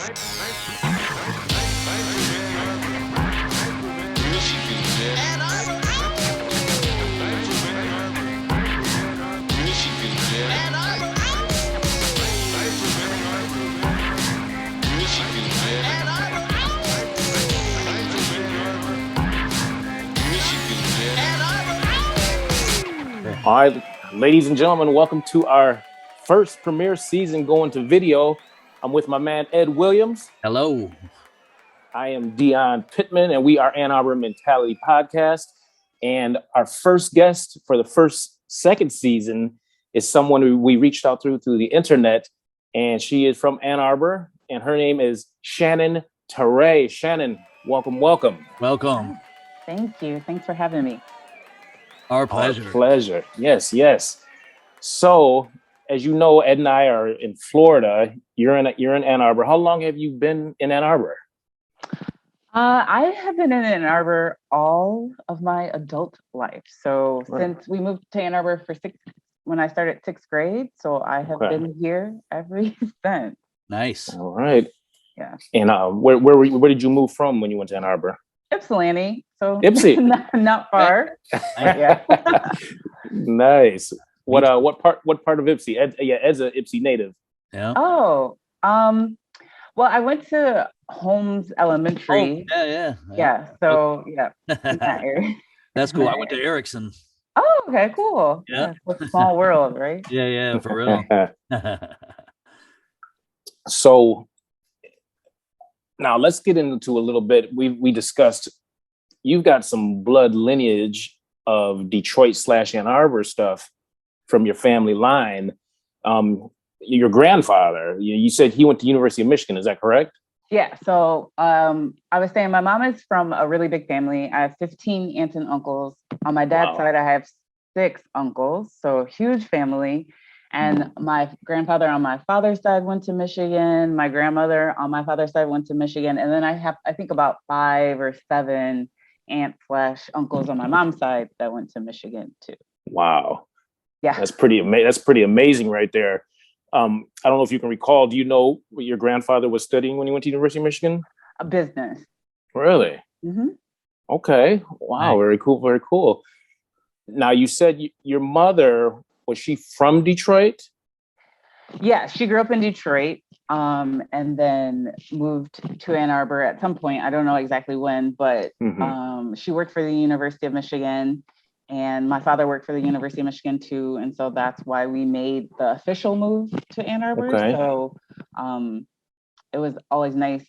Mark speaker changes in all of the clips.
Speaker 1: All right, ladies and gentlemen, welcome to our first premiere season going to video. I'm with my man, Ed Williams.
Speaker 2: Hello.
Speaker 1: I am Dion Pittman, and we are Arbor Mentality Podcast. And our first guest for the second season is someone who we reached out through the internet, and she is from Ann Arbor, and her name is Shannon Taree. Shannon, welcome.
Speaker 2: Welcome.
Speaker 3: Thank you. Thanks for having me.
Speaker 2: Our pleasure.
Speaker 1: Our pleasure. Yes. So, as you know, Ed and I are in Florida. You're in Ann Arbor. How long have you been in Ann Arbor?
Speaker 3: I have been in Ann Arbor all of my adult life. So since we moved to Ann Arbor when I started sixth grade, so I have been here ever since.
Speaker 2: Nice.
Speaker 1: All right.
Speaker 3: Yeah.
Speaker 1: And where did you move from when you went to Ann Arbor?
Speaker 3: Ypsilanti. So
Speaker 1: Ypsi.
Speaker 3: not far. Yeah.
Speaker 1: Nice. What part of Ypsi? Ed's a Ypsi native.
Speaker 2: Yeah.
Speaker 3: Oh, well, I went to Holmes Elementary.
Speaker 2: Oh,
Speaker 3: yeah. So in that area.
Speaker 2: That's cool. I went to Erickson.
Speaker 3: Oh, okay, cool.
Speaker 2: Yeah.
Speaker 3: It's a small world, right?
Speaker 2: Yeah, for real.
Speaker 1: So now let's get into a little bit. We discussed you've got some blood lineage of Detroit / Ann Arbor stuff from your family line. Your grandfather, you said he went to University of Michigan. Is that correct?
Speaker 3: Yeah. So I was saying my mom is from a really big family. I have 15 aunts and uncles. On my dad's side, I have 6 uncles. So huge family. And my grandfather on my father's side went to Michigan. My grandmother on my father's side went to Michigan. And then I have, I think, about 5 or 7 aunts / uncles on my mom's side that went to Michigan too.
Speaker 1: Wow.
Speaker 3: Yeah.
Speaker 1: That's pretty amazing right there. I don't know if you can recall, do you know what your grandfather was studying when he went to University of Michigan?
Speaker 3: A business.
Speaker 1: Really?
Speaker 3: Mm-hmm.
Speaker 1: Okay. Wow. Very cool. Now, you said your mother, was she from Detroit?
Speaker 3: Yeah, she grew up in Detroit and then moved to Ann Arbor at some point. I don't know exactly when, but she worked for the University of Michigan, and my father worked for the University of Michigan too. And so that's why we made the official move to Ann Arbor.
Speaker 1: Okay.
Speaker 3: So it was always nice,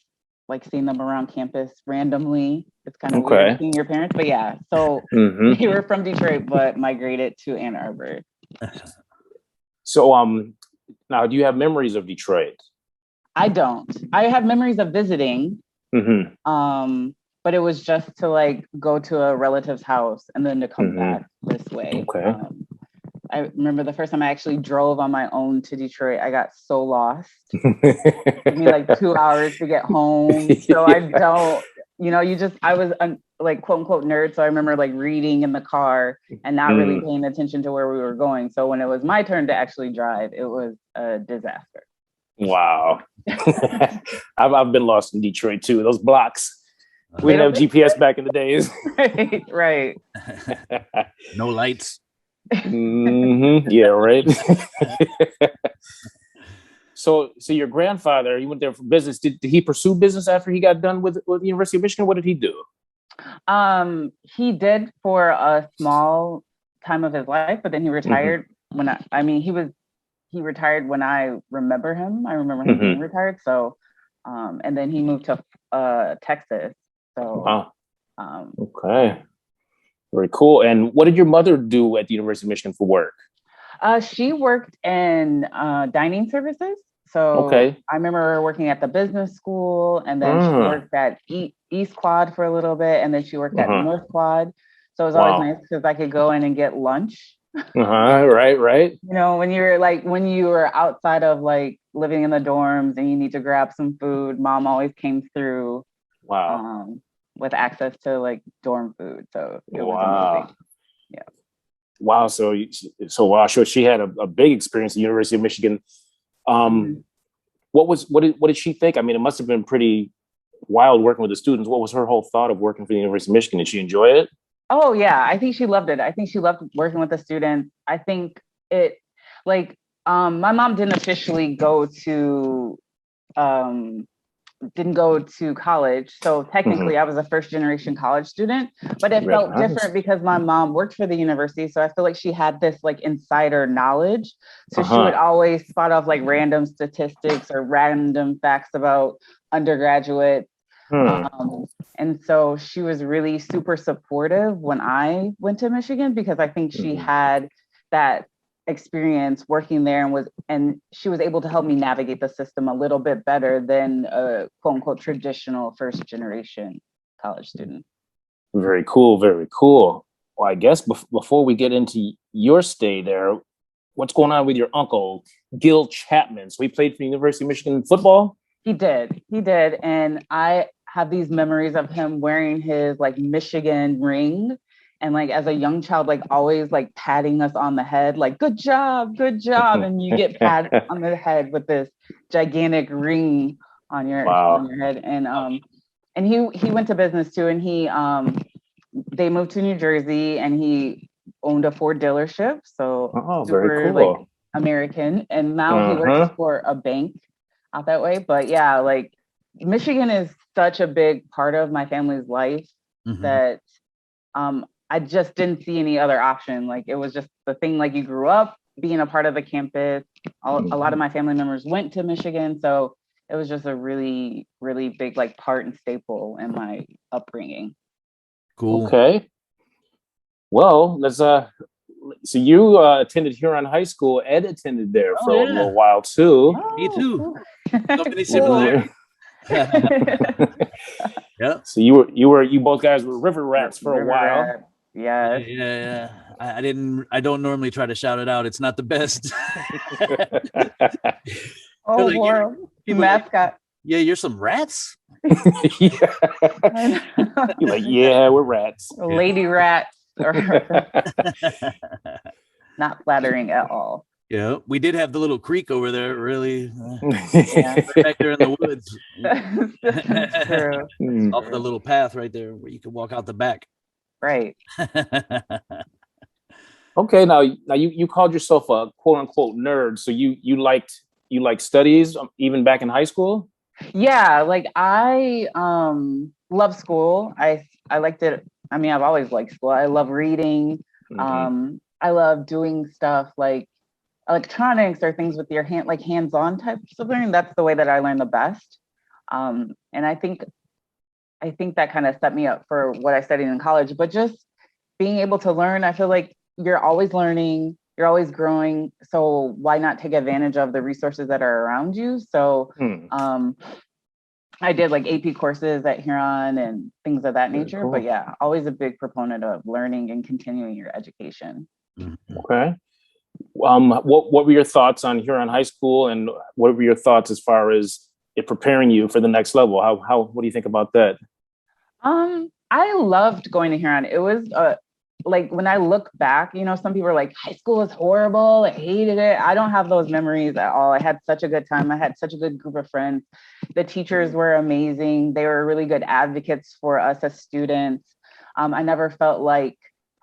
Speaker 3: like seeing them around campus randomly. It's kind of weird seeing your parents, but yeah. So we were from Detroit, but migrated to Ann Arbor.
Speaker 1: So now, do you have memories of Detroit?
Speaker 3: I don't. I have memories of visiting. But it was just to like go to a relative's house and then to come back this way.
Speaker 1: Okay.
Speaker 3: I remember the first time I actually drove on my own to Detroit. I got so lost. It took me like 2 hours to get home. So I don't, I was like quote unquote nerd. So I remember like reading in the car and not really paying attention to where we were going. So when it was my turn to actually drive, it was a disaster.
Speaker 1: Wow. I've been lost in Detroit too. Those blocks. We didn't have GPS back in the days.
Speaker 3: Right.
Speaker 2: No lights.
Speaker 1: Yeah, right. So your grandfather, he went there for business. Did he pursue business after he got done with the University of Michigan? What did he do?
Speaker 3: He did for a small time of his life, but then he retired he retired when I remember him. I remember him being retired. So, and then he moved to Texas. So,
Speaker 1: okay. Very cool. And what did your mother do at the University of Michigan for work?
Speaker 3: She worked in dining services. So I remember her working at the business school, and then she worked at East Quad for a little bit, and then she worked at North Quad. So it was always nice because I could go in and get lunch.
Speaker 1: Right.
Speaker 3: You know, when you were outside of like living in the dorms and you need to grab some food, mom always came through.
Speaker 1: Wow.
Speaker 3: With access to like dorm food. So it was amazing. Yeah.
Speaker 1: Wow. So she had a big experience at the University of Michigan. what did she think? I mean, it must have been pretty wild working with the students. What was her whole thought of working for the University of Michigan? Did she enjoy it?
Speaker 3: Oh yeah, I think she loved it. I think she loved working with the students. I think it like my mom didn't go to college. So technically I was a first generation college student, but it felt different because my mom worked for the university. So I feel like she had this like insider knowledge. So she would always spot off like random statistics or random facts about undergraduates. And so she was really super supportive when I went to Michigan because I think she had that experience working there and she was able to help me navigate the system a little bit better than a quote unquote traditional first generation college student.
Speaker 1: Very cool. Very cool. Well, I guess before we get into your stay there, what's going on with your uncle, Gil Chapman? So he played for the University of Michigan football? He did. And I have these memories of him wearing his like Michigan ring. And like as a young child, like always like patting us on the head, like good job. And you get patted on the head with this gigantic ring on your head. And he went to business too. And they moved to New Jersey and he owned a Ford dealership. So super very cool. Like American. And now he works for a bank out that way. But yeah, like Michigan is such a big part of my family's life that I just didn't see any other option. Like it was just the thing, like you grew up being a part of the campus. A lot of my family members went to Michigan. So it was just a really, really big like part and staple in my upbringing.
Speaker 2: Cool.
Speaker 1: Okay. Well, let's so you attended Huron High School. Ed attended there for a little while too.
Speaker 2: Me too. Company similar. Yeah.
Speaker 1: So you both guys were river rats for a while.
Speaker 3: Yeah.
Speaker 2: I don't normally try to shout it out. It's not the best.
Speaker 3: Mascot.
Speaker 2: Yeah, you're some rats.
Speaker 1: You're like, yeah, we're rats.
Speaker 3: Lady rats. Not flattering at all.
Speaker 2: Yeah, we did have the little creek over there, really. Back there in the woods.
Speaker 3: That's true.
Speaker 2: Off the little path right there where you can walk out the back.
Speaker 3: Right.
Speaker 1: Okay, now you called yourself a quote unquote nerd. So you liked studies even back in high school?
Speaker 3: Yeah, like I love school. I liked it. I mean, I've always liked school. I love reading. I love doing stuff like electronics or things with your hand, like hands-on types of learning. That's the way that I learn the best. And I think that kind of set me up for what I studied in college, but just being able to learn, I feel like you're always learning, you're always growing. So why not take advantage of the resources that are around you? So I did like AP courses at Huron and things of that nature. Cool. But yeah, always a big proponent of learning and continuing your education.
Speaker 1: Okay. What were your thoughts on Huron High School, and what were your thoughts as far as it preparing you for the next level? What do you think about that?
Speaker 3: I loved going to Huron. It was like when I look back, some people are like, high school is horrible. I hated it. I don't have those memories at all. I had such a good time. I had such a good group of friends. The teachers were amazing. They were really good advocates for us as students. I never felt like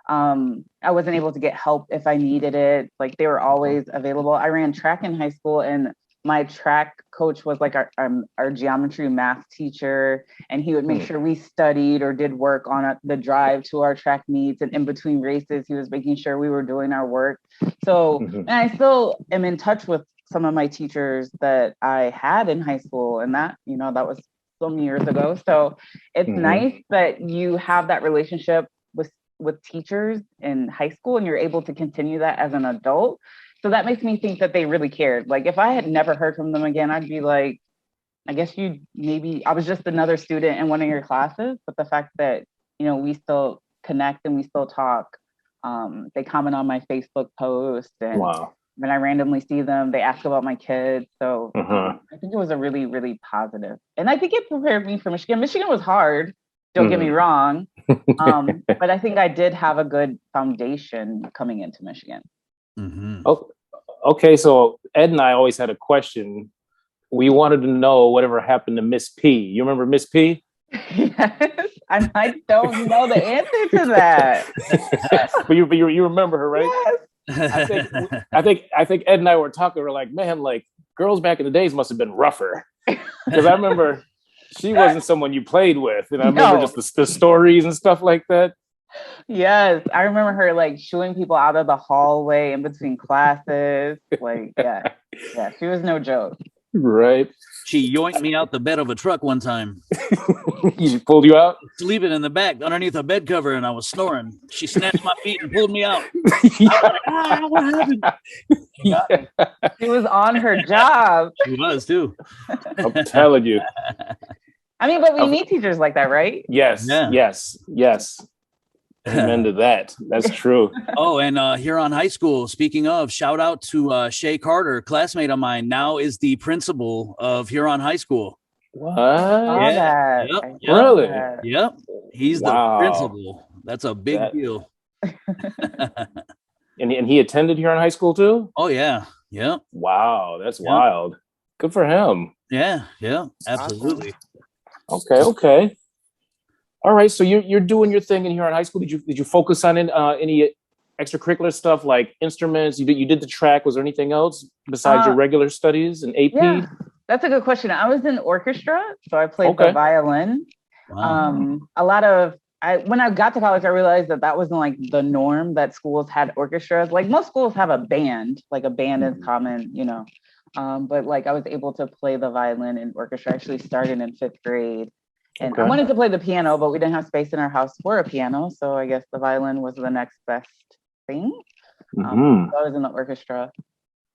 Speaker 3: I wasn't able to get help if I needed it. Like they were always available. I ran track in high school, and my track coach was like our geometry math teacher, and he would make sure we studied or did work on the drive to our track meets, and in between races, he was making sure we were doing our work. So, and I still am in touch with some of my teachers that I had in high school, and that was some years ago. So it's nice that you have that relationship with teachers in high school, and you're able to continue that as an adult. So that makes me think that they really cared. Like if I had never heard from them again, I'd be like, I guess I was just another student in one of your classes. But the fact that, we still connect and we still talk, they comment on my Facebook post, and when I randomly see them, they ask about my kids. So I think it was a really, really positive. And I think it prepared me for Michigan. Michigan was hard. Don't get me wrong. But I think I did have a good foundation coming into Michigan.
Speaker 1: Okay, so Ed and I always had a question we wanted to know whatever happened to Miss P. You remember Miss P?
Speaker 3: Yes, and I don't know the answer to that.
Speaker 1: But you remember her, right?
Speaker 3: Yes.
Speaker 1: I think Ed and I were talking. We're like, man, like girls back in the days must have been rougher, because I remember she wasn't someone you played with, and I remember just the stories and stuff like that.
Speaker 3: Yes, I remember her like shooing people out of the hallway in between classes. Like, yeah, she was no joke.
Speaker 1: Right.
Speaker 2: She yoinked me out the bed of a truck one time.
Speaker 1: She pulled you out?
Speaker 2: Sleeping in the back underneath a bed cover, and I was snoring. She snatched my feet and pulled me out. What happened?
Speaker 1: Yeah.
Speaker 3: She was on her job.
Speaker 2: She was too.
Speaker 1: I'm telling you.
Speaker 3: I mean, but we need teachers like that, right?
Speaker 1: Yes. Amen to that. That's true.
Speaker 2: Oh, and Huron High School, speaking of, shout out to Shay Carter, classmate of mine, now is the principal of Huron High School.
Speaker 1: What?
Speaker 3: Yep.
Speaker 1: Really?
Speaker 2: Yep. He's the principal. That's a big deal.
Speaker 1: And he attended Huron High School too?
Speaker 2: Oh, yeah. Yeah.
Speaker 1: Wow, that's wild. Good for him.
Speaker 2: Yeah, absolutely.
Speaker 1: Okay. All right, so you're doing your thing in Huron High School. Did you focus on any extracurricular stuff like instruments? You did the track. Was there anything else besides your regular studies and AP?
Speaker 3: Yeah, that's a good question. I was in orchestra, so I played the violin.
Speaker 2: Wow.
Speaker 3: When I got to college, I realized that wasn't like the norm, that schools had orchestras. Like most schools have a band, like a band is common, you know. But like I was able to play the violin in orchestra. I actually started in 5th grade. And I wanted to play the piano, but we didn't have space in our house for a piano. So I guess the violin was the next best thing. So I was in the orchestra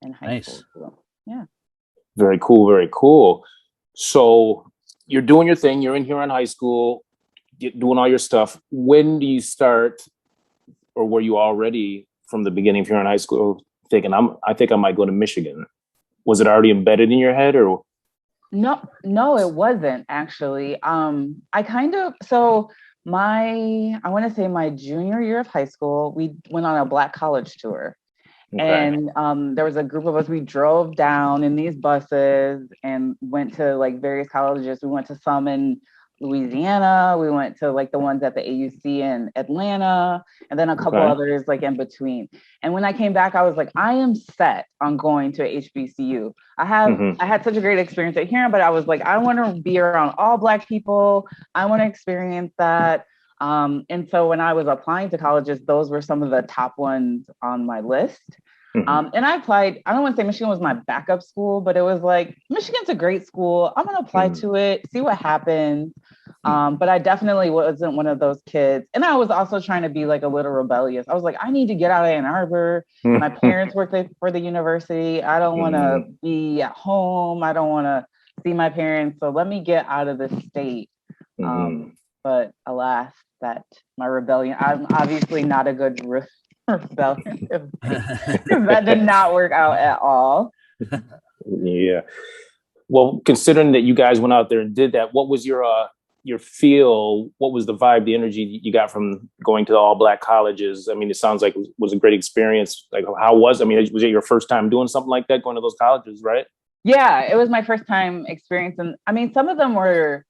Speaker 3: in high school. So, yeah.
Speaker 1: Very cool. Very cool. So you're doing your thing. You're in Huron High School, doing all your stuff. When do you start, or were you already from the beginning of Huron High School thinking, I think I might go to Michigan? Was it already embedded in your head, or?
Speaker 3: No, it wasn't actually. I want to say my junior year of high school, we went on a Black college tour. And there was a group of us. We drove down in these buses and went to like various colleges. We went to some in Louisiana. We went to like the ones at the AUC in Atlanta, and then a couple others like in between. And when I came back, I was like, I am set on going to HBCU. I had such a great experience at Huron, but I was like, I want to be around all Black people. I want to experience that. And so when I was applying to colleges, those were some of the top ones on my list. And I applied. I don't want to say Michigan was my backup school, but it was like, Michigan's a great school. I'm going to apply to it, see what happens. But I definitely wasn't one of those kids. And I was also trying to be like a little rebellious. I was like, I need to get out of Ann Arbor. My parents work for the university. I don't want to be at home. I don't want to see my parents. So let me get out of the state. But alas, that my rebellion, I'm obviously not a good rebellion. That did not work out at all.
Speaker 1: Yeah. Well, considering that you guys went out there and did that, what was your feel? What was the vibe, the energy you got from going to the all Black colleges? I mean, it sounds like it was a great experience. Like, was it your first time doing something like that, going to those colleges, right?
Speaker 3: Yeah, it was my first time experiencing. I mean, some of them were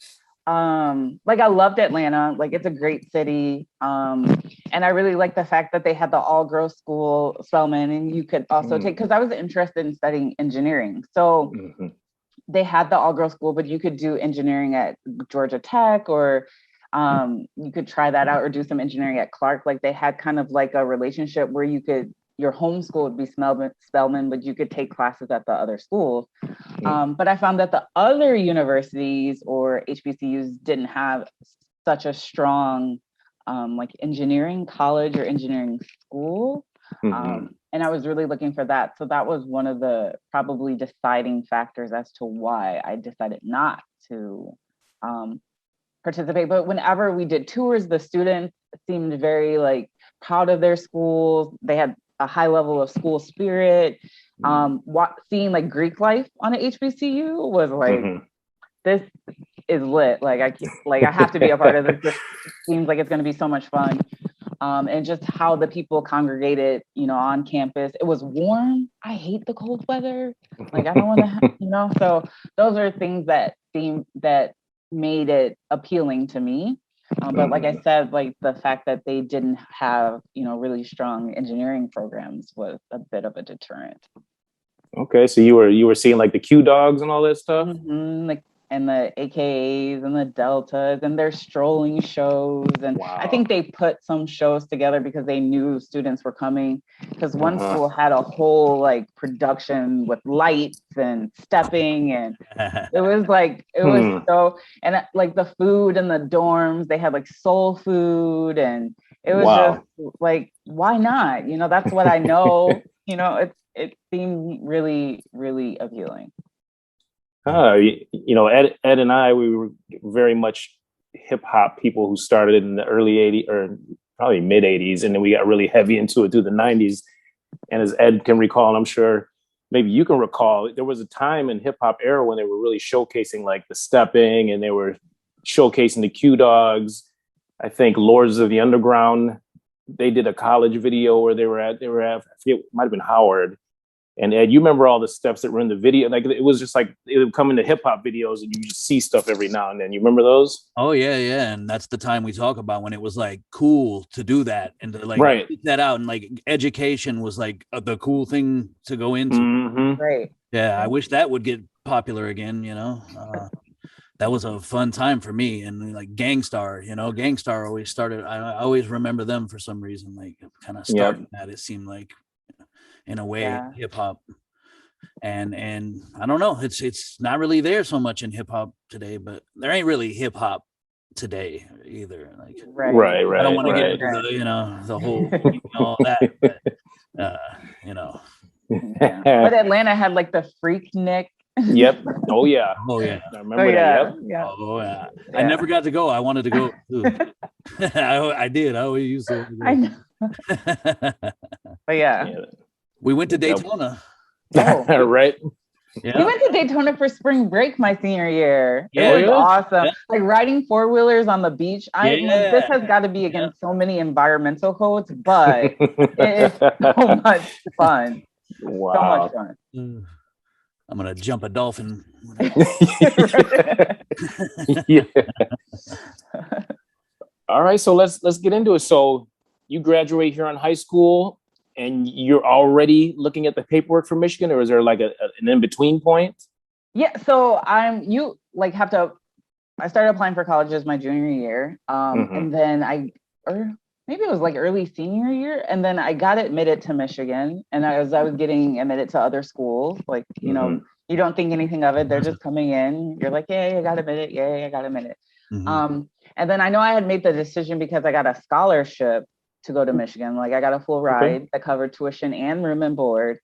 Speaker 3: like, I loved Atlanta. Like, it's a great city. And I really liked the fact that they had the all-girls school, Spelman, and you could also take, because I was interested in studying engineering. So they had the all-girls school, but you could do engineering at Georgia Tech, or you could try that out, or do some engineering at Clark. Like, they had kind of like a relationship where your home school would be Spelman, but you could take classes at the other schools. But I found that the other universities or HBCUs didn't have such a strong like engineering college or engineering school. And I was really looking for that. So that was one of the probably deciding factors as to why I decided not to participate. But whenever we did tours, the students seemed very like proud of their schools. They had a high level of school spirit. Seeing like Greek life on an HBCU was like, this is lit. Like I have to be a part of this. This seems like it's going to be so much fun. and just how the people congregated, on campus. It was warm. I hate the cold weather. Like, I don't want to, so those are things that made it appealing to me. But like I said, like the fact that they didn't have, really strong engineering programs was a bit of a deterrent.
Speaker 1: Okay, so you were seeing like the Q dogs and all that stuff,
Speaker 3: Like, and the AKAs and the Deltas and their strolling shows. And
Speaker 1: wow.
Speaker 3: I think they put some shows together because they knew students were coming. Because one school had a whole like production with lights and stepping, and it was so, and like the food in the dorms, they had like soul food, and it was just like, why not? That's what I know. It seemed really, really appealing.
Speaker 1: Ed and I, we were very much hip hop people who started in the early 80s or probably mid 80s. And then we got really heavy into it through the 90s. And as Ed can recall, and I'm sure maybe you can recall, there was a time in hip hop era when they were really showcasing like the stepping, and they were showcasing the Q Dogs. I think Lords of the Underground, they did a college video where they were at, I forget, it might have been Howard. And Ed, you remember all the steps that were in the video? Like, it was just like, it would come into hip hop videos and you just see stuff every now and then. You remember those?
Speaker 2: Oh yeah. Yeah. And that's the time we talk about when it was like cool to do that and to like put that out, and like education was like the cool thing to go into.
Speaker 1: Mm-hmm.
Speaker 3: Right.
Speaker 2: Yeah. I wish that would get popular again, that was a fun time for me. And like Gangstar, Gangstar always started, I always remember them for some reason, like kind of starting that, it seemed like, in a way, hip hop, and I don't know, it's not really there so much in hip hop today, but there ain't really hip hop today either. Like,
Speaker 1: right.
Speaker 2: I don't want to get into the whole all that, but,
Speaker 3: But Atlanta had like the Freaknik.
Speaker 1: Yep. Oh yeah.
Speaker 2: I
Speaker 1: remember that.
Speaker 3: Yep.
Speaker 2: Oh yeah. I never got to go. I wanted to go too. I did. I always used to.
Speaker 3: I know. But
Speaker 2: we went to Daytona.
Speaker 1: Right.
Speaker 3: Yeah. We went to Daytona for spring break my senior year.
Speaker 2: Yeah,
Speaker 3: it was awesome. Like riding four-wheelers on the beach. This has got to be against so many environmental codes, but it is so much fun.
Speaker 1: Wow.
Speaker 3: So much fun.
Speaker 2: I'm gonna jump a dolphin.
Speaker 1: Yeah. All right, so let's get into it. So you graduate here in high school, and you're already looking at the paperwork for Michigan, or is there like an in-between point?
Speaker 3: Yeah, so I started applying for colleges my junior year. And then maybe it was like early senior year. And then I got admitted to Michigan. And as I was getting admitted to other schools, like, you don't think anything of it. They're just coming in. You're like, yay, I got admitted. Yay, I got admitted. And then I know I had made the decision because I got a scholarship to go to Michigan. Like, I got a full ride that covered tuition and room and board.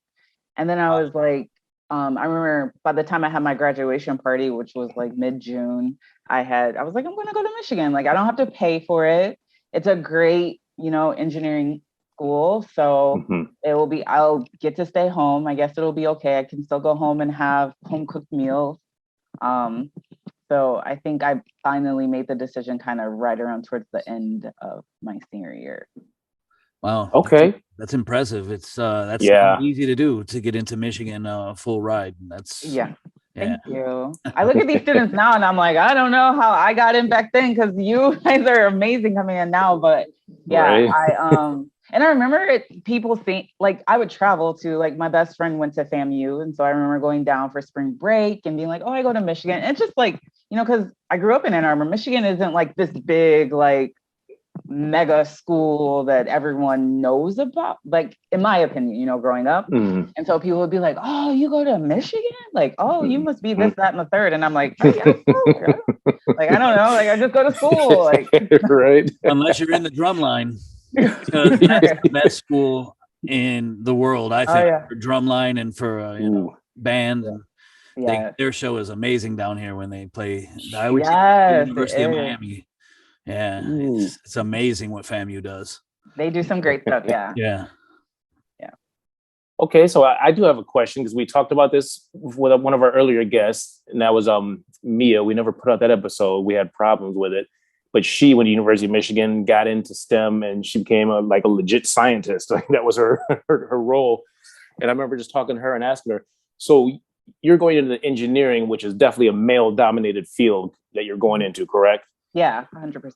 Speaker 3: And then I was like, I remember by the time I had my graduation party, which was like mid-June, I was like, I'm going to go to Michigan. Like, I don't have to pay for it. It's a great, engineering school. So I'll get to stay home. I guess it'll be okay. I can still go home and have home cooked meals. So I think I finally made the decision kind of right around towards the end of my senior year.
Speaker 2: Wow.
Speaker 1: Okay.
Speaker 2: That's impressive. It's that's not easy to do, to get into Michigan full ride. Thank you. I look at these students now and I'm like, I don't know how I got in back then, because you guys are amazing coming in now. But
Speaker 3: and I remember people think like I would travel to, like, my best friend went to FAMU. And so I remember going down for spring break and being like, oh, I go to Michigan. And it's just like, because I grew up in Ann Arbor. Michigan isn't like this big, like, mega school that everyone knows about, like, in my opinion, growing up. And so people would be like, oh, you go to Michigan? Like, oh, you must be this, that, and the third. And I'm like, like, I don't know. Like, I just go to school. Like,
Speaker 1: right.
Speaker 2: Unless you're in the drum line. That's the best school in the world, I think, for drumline and for band. And their show is amazing down here when they play. I would say University of Miami. Yeah, it's amazing what FAMU does.
Speaker 3: They do some great stuff.
Speaker 2: Yeah.
Speaker 1: Okay, so I do have a question, because we talked about this with one of our earlier guests, and that was Mia. We never put out that episode. We had problems with it. but she went to University of Michigan, got into STEM, and she became a legit scientist. Like that was her role. And I remember just talking to her and asking her, so you're going into the engineering, which is definitely a male dominated field that you're going into, correct?
Speaker 3: Yeah, 100%.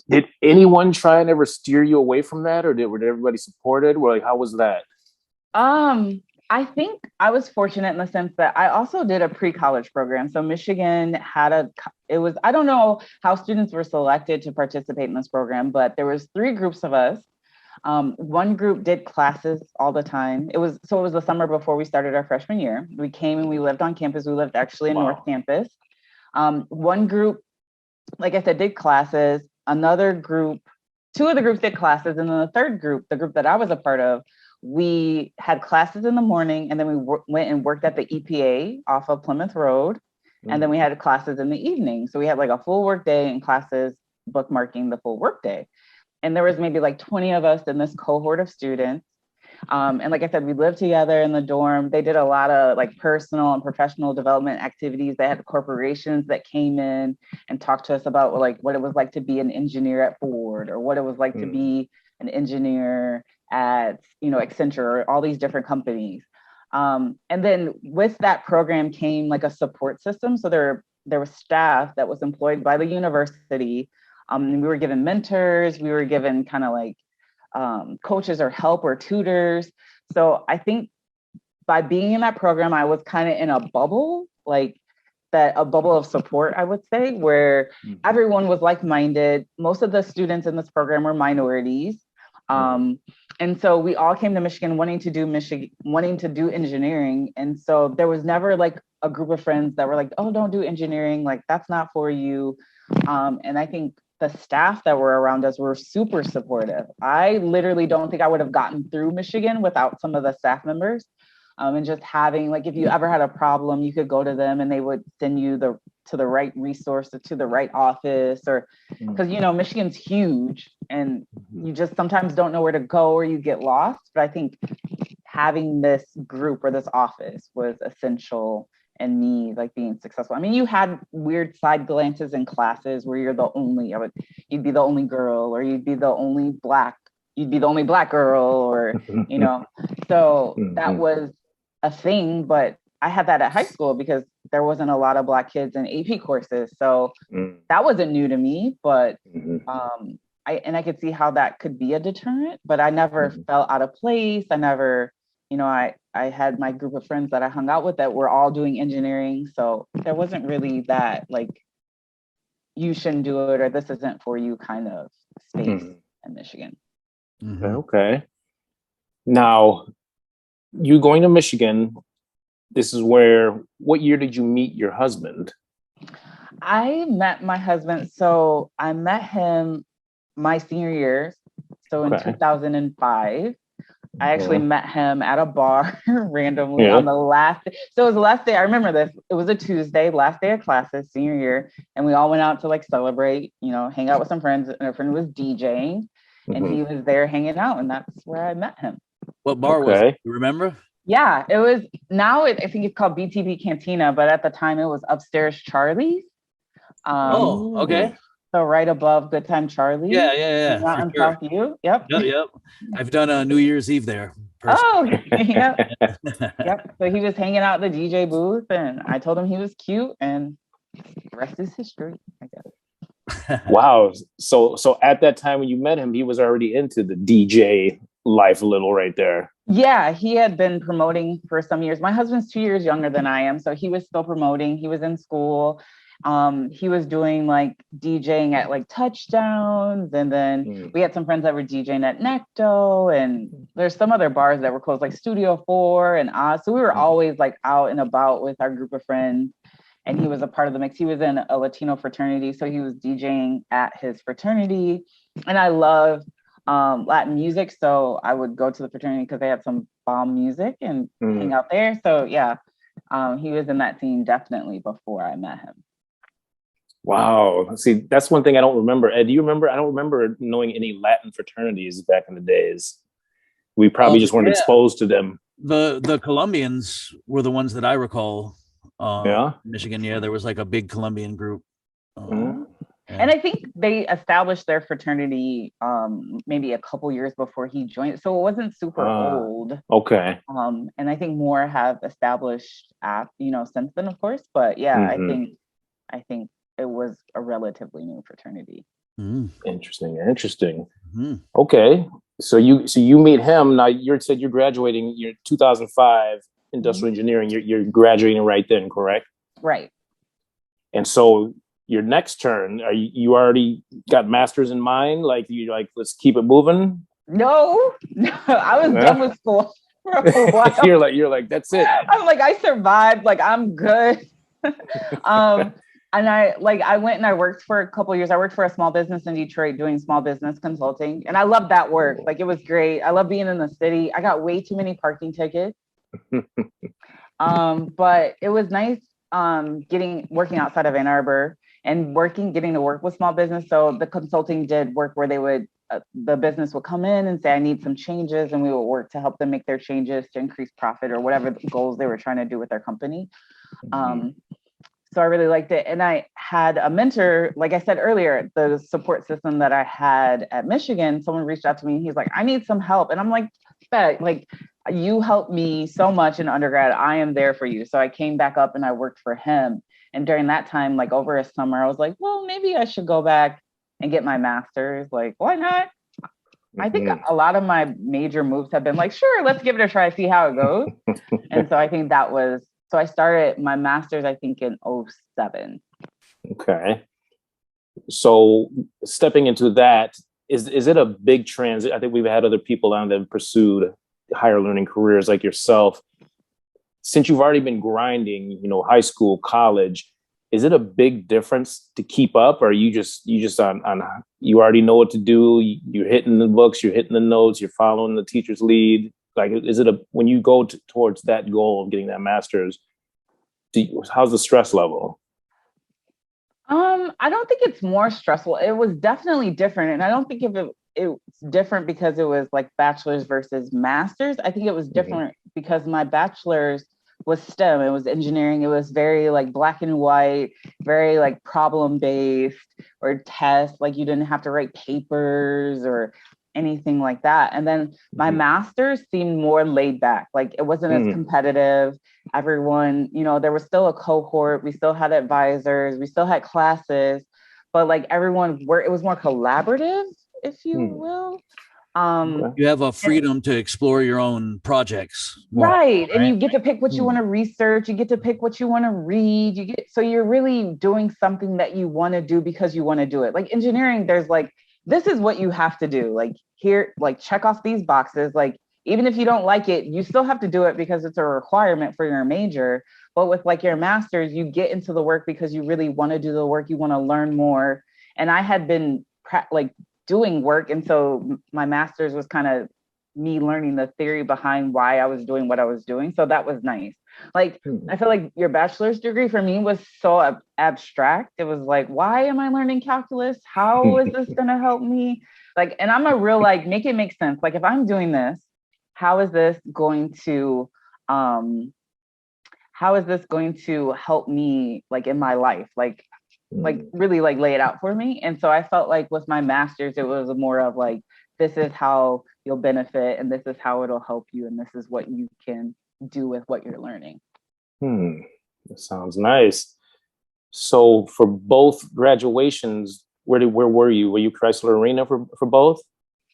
Speaker 1: Did anyone try and ever steer you away from that, or did everybody supported? Or like, how was that?
Speaker 3: I think I was fortunate in the sense that I also did a pre-college program. So Michigan had I don't know how students were selected to participate in this program, but there was 3 groups of us. One group did classes all the time. It was the summer before we started our freshman year. We came and we lived on campus. We lived actually in North Campus. One group, like I said, did classes. Another group, 2 of the groups did classes. And then the third group, the group that I was a part of, we had classes in the morning, and then we went and worked at the EPA off of Plymouth Road. And then we had classes in the evening. So we had like a full work day and classes bookmarking the full work day. And there was maybe like 20 of us in this cohort of students. And like I said, we lived together in the dorm. They did a lot of like personal and professional development activities. They had corporations that came in and talked to us about like what it was like to be an engineer at Ford, or what it was like to be an engineer at, Accenture, or all these different companies. And then with that program came like a support system. So there was staff that was employed by the university. We were given mentors. We were given kind of like coaches or help or tutors. So I think by being in that program, I was kind of in a bubble, a bubble of support, I would say, where everyone was like-minded. Most of the students in this program were minorities. And so we all came to Michigan wanting to do engineering. And so there was never like a group of friends that were like, oh, don't do engineering. Like, that's not for you. And I think the staff that were around us were super supportive. I literally don't think I would have gotten through Michigan without some of the staff members. And just having, like, if you ever had a problem, you could go to them and they would send you to the right resource, or to the right office, or because, Michigan's huge and you just sometimes don't know where to go, or you get lost. But I think having this group or this office was essential in me, like, being successful. I mean, you had weird side glances in classes where you'd be the only girl, or you'd be the only black girl, or, so that was a thing. But I had that at high school because there wasn't a lot of Black kids in AP courses. So that wasn't new to me, but I could see how that could be a deterrent, but I never felt out of place. I never, I had my group of friends that I hung out with that were all doing engineering. So there wasn't really that, like, you shouldn't do it, or this isn't for you kind of space in Michigan.
Speaker 1: Okay. Now, you going to Michigan, this is what year did you meet your husband?
Speaker 3: I met my husband. So I met him my senior year. So in 2005, I actually met him at a bar randomly on the last day. So it was the last day. I remember this. It was a Tuesday, last day of classes, senior year. And we all went out to like celebrate, hang out with some friends. And a friend was DJing and he was there hanging out. And that's where I met him.
Speaker 2: What bar was it? You remember?
Speaker 3: Yeah, it was. Now I think it's called BTB Cantina, but at the time it was Upstairs Charlie's.
Speaker 2: Okay.
Speaker 3: So right above Good Time Charlie.
Speaker 2: Yeah.
Speaker 3: Out in South U. Yep.
Speaker 2: I've done a New Year's Eve there.
Speaker 3: Personally. Oh, yep. Yep. So he was hanging out at the DJ booth, and I told him he was cute, and the rest is history, I guess.
Speaker 1: Wow. So at that time when you met him, he was already into the DJ life a little right there.
Speaker 3: Yeah, he had been promoting for some years. My husband's 2 years younger than I am, so he was still promoting. He was in school. He was doing like DJing at like Touchdowns, and then we had some friends that were DJing at Necto, and there's some other bars that were closed, like Studio 4 and Oz. So we were always like out and about with our group of friends, and he was a part of the mix. He was in a Latino fraternity, so he was DJing at his fraternity, and I love Latin music, so I would go to the fraternity because they had some bomb music and hang out there. So yeah, he was in that scene definitely before I met him.
Speaker 1: Wow. See, that's one thing I don't remember. Ed, do you remember? I don't remember knowing any Latin fraternities back in the days. We probably just weren't exposed to them.
Speaker 2: The Colombians were the ones that I recall. Michigan, there was like a big Colombian group.
Speaker 3: And I think they established their fraternity maybe a couple years before he joined, so it wasn't super old.
Speaker 1: Okay.
Speaker 3: And I think more have established since then, of course. But yeah, I think it was a relatively new fraternity.
Speaker 1: Interesting. Okay, so you meet him now. You said you're graduating. You're 2005 industrial engineering. You're graduating right then, correct?
Speaker 3: Right.
Speaker 1: And so your next turn, you already got masters in mind? Like let's keep it moving? No,
Speaker 3: I was done with school for a while.
Speaker 1: you're like, that's it.
Speaker 3: I'm like, I survived. Like, I'm good. And I went and I worked for a couple of years. I worked for a small business in Detroit doing small business consulting. And I loved that work. Like, it was great. I love being in the city. I got way too many parking tickets. But it was nice working outside of Ann Arbor and getting to work with small business. So the consulting did work where they would, the business would come in and say, I need some changes. And we would work to help them make their changes to increase profit or whatever goals they were trying to do with their company. So I really liked it. And I had a mentor, like I said earlier, the support system that I had at Michigan, someone reached out to me and he's like, I need some help. And I'm like, like, you helped me so much in undergrad. I am there for you. So I came back up and I worked for him. And during that time, like over a summer, I was like, well, maybe I should go back and get my master's. Like, why not? I think a lot of my major moves have been like, sure, let's give it a try, see how it goes. And so I think so I started my master's, I think, in 2007.
Speaker 1: Okay. So stepping into that, is it a big transit? I think we've had other people on that have pursued higher learning careers like yourself. Since you've already been grinding, high school, college, is it a big difference to keep up? Or are you just on you already know what to do? You're hitting the books, you're hitting the notes, you're following the teacher's lead. Like, is it when you go towards that goal of getting that master's, how's the stress level?
Speaker 3: I don't think it's more stressful. It was definitely different. And I don't think it's different because it was like bachelor's versus master's. I think it was different because my bachelor's was STEM. It was engineering. It was very like black and white, very like problem based or tests. Like, you didn't have to write papers or anything like that. And then my master's seemed more laid back. Like, it wasn't as competitive. Everyone, there was still a cohort. We still had advisors. We still had classes, but like everyone it was more collaborative, if you will.
Speaker 2: You have a freedom to explore your own projects.
Speaker 3: Right. And you get to pick what you want to research. You get to pick what you want to read. So you're really doing something that you want to do because you want to do it. Like engineering, there's like, this is what you have to do. Like, here, like, check off these boxes. Like, even if you don't like it, you still have to do it because it's a requirement for your major. But with like your master's, you get into the work because you really want to do the work. You want to learn more. And I had been doing work. And so my master's was kind of me learning the theory behind why I was doing what I was doing. So that was nice. Like, I feel like your bachelor's degree for me was so abstract. It was like, why am I learning calculus? How is this going to help me? Like, and I'm a real, like, make it make sense. Like, if I'm doing this, how is this going to help me, like, in my life? Like really like lay it out for me. And so I felt like with my master's, it was more of like, this is how you'll benefit and this is how it'll help you. And this is what you can do with what you're learning.
Speaker 1: That sounds nice. So for both graduations, where were you? Were you Chrysler Arena for both?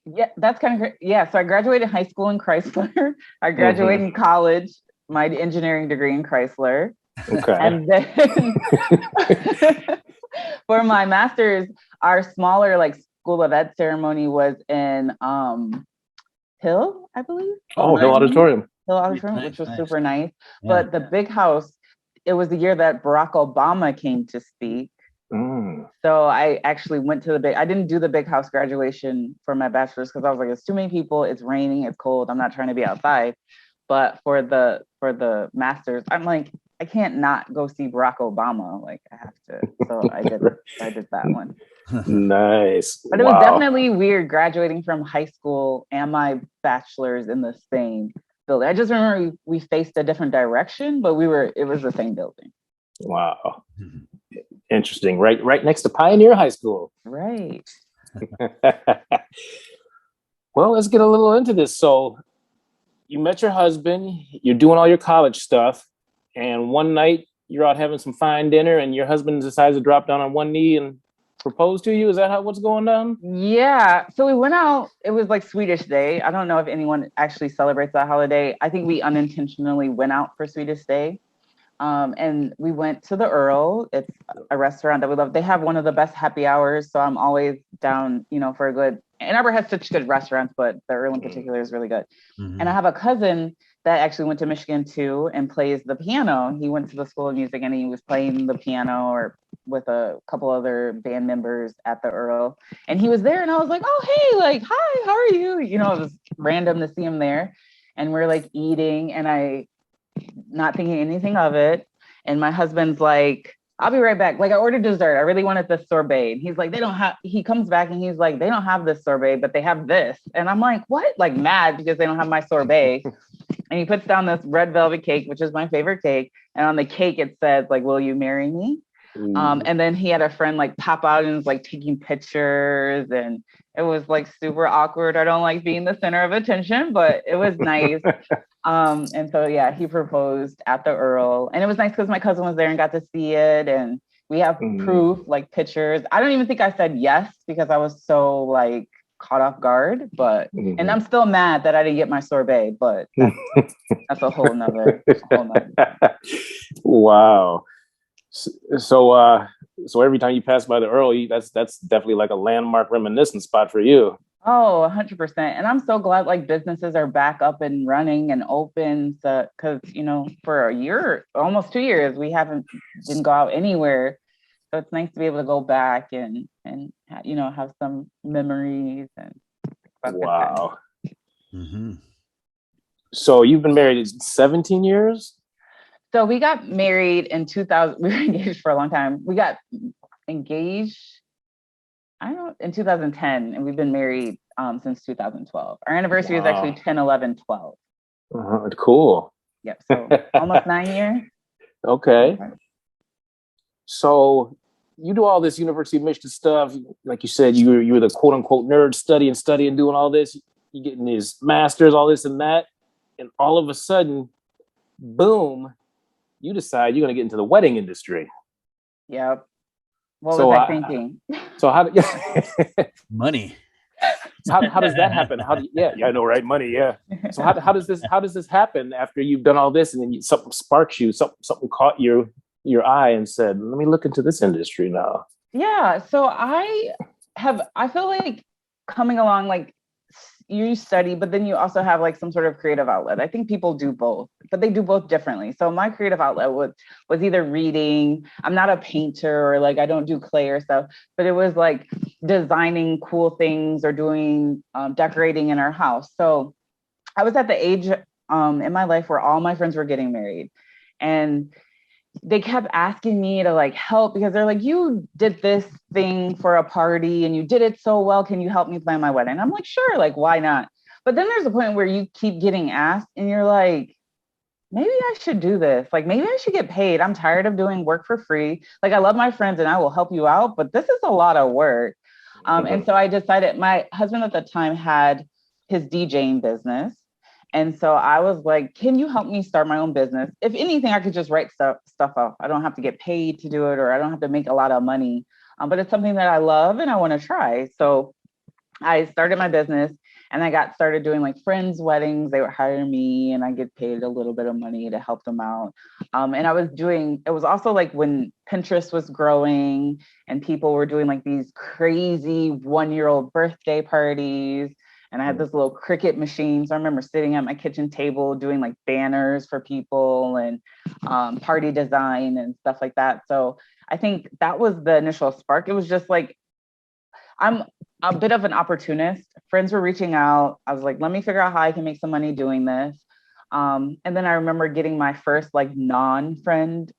Speaker 3: Yeah, that's kind of great. Yeah. So I graduated high school in Chrysler. I graduated in college, my engineering degree in Chrysler.
Speaker 1: Okay.
Speaker 3: And then for my master's, our smaller like School of Ed ceremony was in Hill, I believe.
Speaker 1: Hill Auditorium.
Speaker 3: Hill Auditorium, which was super nice. Yeah. But the big house, it was the year that Barack Obama came to speak. So I actually went to I didn't do the big house graduation for my bachelor's because I was like, it's too many people, it's raining, it's cold, I'm not trying to be outside. But for the master's, I'm like, I can't not go see Barack Obama. Like, I have to. So I did that one.
Speaker 1: Nice.
Speaker 3: But it was definitely weird graduating from high school and my bachelor's in the same building. I just remember we faced a different direction, but it was the same building.
Speaker 1: Wow. Interesting. Right next to Pioneer High School.
Speaker 3: Right.
Speaker 1: Well, let's get a little into this. So you met your husband, you're doing all your college stuff, and one night you're out having some fine dinner and your husband decides to drop down on one knee and propose to you. Is that what's going down?
Speaker 3: Yeah. So we went out. It was like Swedish Day. I don't know if anyone actually celebrates that holiday. I think we unintentionally went out for Swedish Day. And we went to the Earl. It's a restaurant that we love. They have one of the best happy hours. So I'm always down, for a good, Ann Arbor has such good restaurants, but the Earl in particular is really good. Mm-hmm. And I have a cousin that actually went to Michigan too and plays the piano. He went to the School of Music and he was playing the piano or with a couple other band members at the Earl. And he was there and I was like, oh, hey, like, hi, how are you? It was random to see him there. And we're like eating and I not thinking anything of it. And my husband's like, I'll be right back. Like I ordered dessert. I really wanted the sorbet. And he's like, he comes back and he's like, they don't have this sorbet, but they have this. And I'm like, what? Like mad because they don't have my sorbet. And he puts down this red velvet cake, which is my favorite cake. And on the cake, it says like, will you marry me? And then he had a friend like pop out and was like taking pictures and it was like super awkward. I don't like being the center of attention, but it was nice. And so, yeah, he proposed at the Earl and it was nice because my cousin was there and got to see it. And we have proof, like pictures. I don't even think I said yes because I was so like caught off guard, but, and I'm still mad that I didn't get my sorbet, but that's a whole nother.
Speaker 1: Wow. So every time you pass by the Earl, that's definitely like a landmark reminiscent spot for you.
Speaker 3: Oh, 100%. And I'm so glad like businesses are back up and running and open. So, cause for a year, almost 2 years, we didn't go out anywhere. So it's nice to be able to go back and have some memories and.
Speaker 1: Wow. Mm-hmm. So you've been married 17 years?
Speaker 3: So we got married in 2000. We were engaged for a long time. We got engaged, in 2010, and we've been married since 2012. Our anniversary is actually 10/11/12.
Speaker 1: Cool.
Speaker 3: Yep. So almost 9 years.
Speaker 1: Okay. So you do all this University of Michigan stuff. Like you said, you were the quote unquote nerd studying, doing all this. You getting his master's, all this and that. And all of a sudden, boom, you decide you're going to get into the wedding industry.
Speaker 3: Yep. What was I thinking?
Speaker 1: So how
Speaker 2: money?
Speaker 1: How does that happen? Yeah, I know, right? Money, yeah. So how does this happen after you've done all this and then something sparks you, something caught your eye and said, let me look into this industry now?
Speaker 3: Yeah. So I feel like coming along, like you study, but then you also have like some sort of creative outlet. I think people do both, but they do both differently. So my creative outlet was either reading. I'm not a painter or like I don't do clay or stuff, but it was like designing cool things or doing decorating in our house. So I was at the age in my life where all my friends were getting married, and they kept asking me to like help because they're like, you did this thing for a party and you did it so well. Can you help me plan my wedding? I'm like, sure. Like, why not? But then there's a point where you keep getting asked and you're like, maybe I should do this. Like, maybe I should get paid. I'm tired of doing work for free. Like, I love my friends and I will help you out, but this is a lot of work. And so I decided, my husband at the time had his DJing business. And so I was like, can you help me start my own business? If anything, I could just write stuff up. I don't have to get paid to do it, or I don't have to make a lot of money. But it's something that I love and I want to try. So I started my business and I got started doing like friends' weddings. They would hire me and I get paid a little bit of money to help them out. And it was also like when Pinterest was growing and people were doing like these crazy 1-year-old birthday parties. And I had this little Cricut machine. So I remember sitting at my kitchen table doing like banners for people and party design and stuff like that. So I think that was the initial spark. It was just like, I'm a bit of an opportunist. Friends were reaching out. I was like, let me figure out how I can make some money doing this. And then I remember getting my first like non-friend